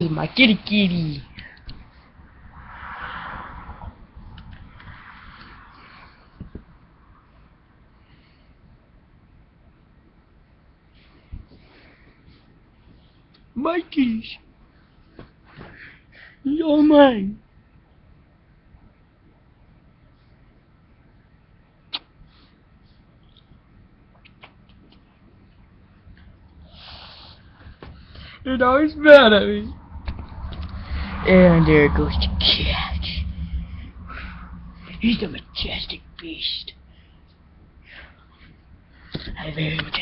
is my kitty kitty. My kitties. He's all mine. It always mad at me. And there goes the cat. He's a majestic beast. A very majestic.